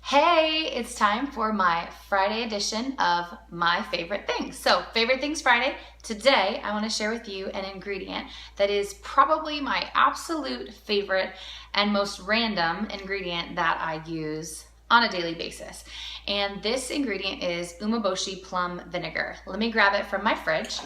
Hey, it's time for my Friday edition of My Favorite Things. So, Favorite Things Friday. Today, I want to share with you an ingredient that is probably my absolute favorite and most random ingredient that I use on a daily basis. And this ingredient is umeboshi plum vinegar. Let me grab it from my fridge.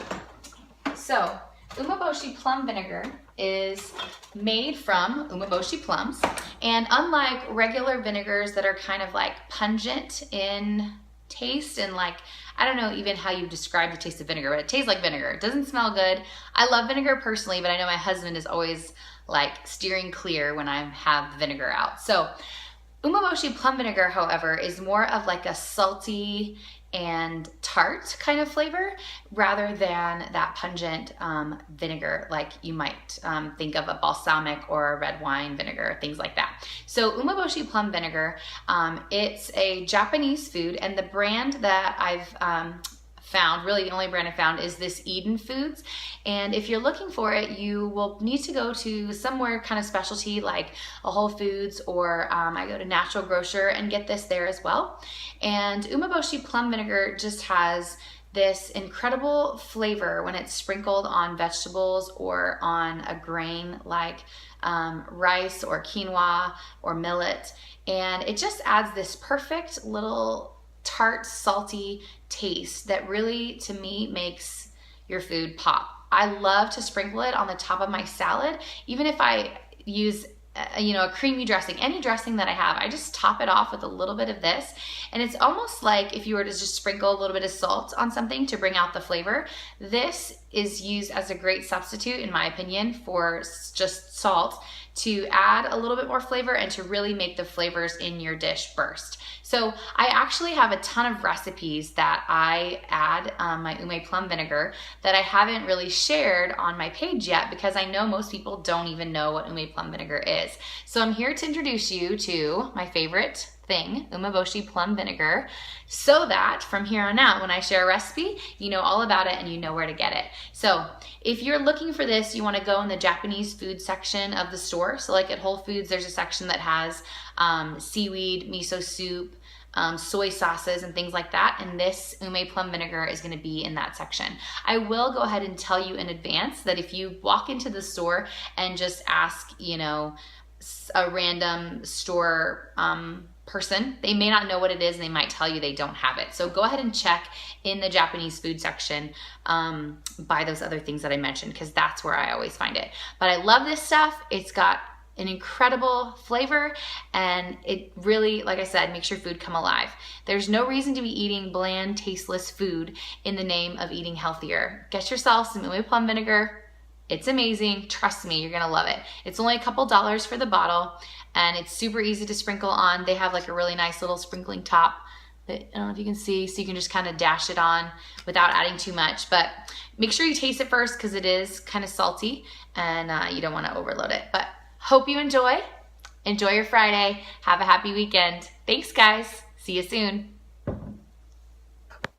So, umeboshi plum vinegar is made from umeboshi plums, and unlike regular vinegars that are kind of like pungent in taste and like, I don't know even how you describe the taste of vinegar, but it tastes like vinegar. It doesn't smell good. I love vinegar personally, but I know my husband is always like steering clear when I have the vinegar out. So umeboshi plum vinegar, however, is more of like a salty and tart kind of flavor rather than that pungent vinegar like you might think of a balsamic or a red wine vinegar, things like that. So umeboshi plum vinegar, it's a Japanese food, and the brand that I've found, really the only brand I found, is this Eden Foods. And if you're looking for it, you will need to go to somewhere kind of specialty like a Whole Foods, or I go to Natural Grocer and get this there as well. And umeboshi plum vinegar just has this incredible flavor when it's sprinkled on vegetables or on a grain like rice or quinoa or millet. And it just adds this perfect little tart, salty taste that really, to me, makes your food pop. I love to sprinkle it on the top of my salad. Even if I use a creamy dressing, any dressing that I have, I just top it off with a little bit of this. And it's almost like if you were to just sprinkle a little bit of salt on something to bring out the flavor. This is used as a great substitute, in my opinion, for just salt, to add a little bit more flavor and to really make the flavors in your dish burst. So I actually have a ton of recipes that I add my ume plum vinegar that I haven't really shared on my page yet, because I know most people don't even know what ume plum vinegar is. So I'm here to introduce you to my favorite thing, umeboshi plum vinegar, so that from here on out, when I share a recipe, you know all about it and you know where to get it. So if you're looking for this, you want to go in the Japanese food section of the store. So like at Whole Foods, there's a section that has seaweed, miso soup, soy sauces and things like that, and this ume plum vinegar is going to be in that section. I will go ahead and tell you in advance that if you walk into the store and just ask, a random store person, they may not know what it is and they might tell you they don't have it. So go ahead and check in the Japanese food section by those other things that I mentioned, because that's where I always find it. But I love this stuff. It's got an incredible flavor, and it really, like I said, makes your food come alive. There's no reason to be eating bland, tasteless food in the name of eating healthier. Get yourself some ume plum vinegar. It's amazing. Trust me, you're gonna love it. It's only a couple dollars for the bottle, and it's super easy to sprinkle on. They have like a really nice little sprinkling top that, I don't know if you can see, so you can just kind of dash it on without adding too much. But make sure you taste it first, because it is kind of salty and you don't want to overload it. But hope you enjoy your Friday. Have a happy weekend. Thanks, guys. See you soon.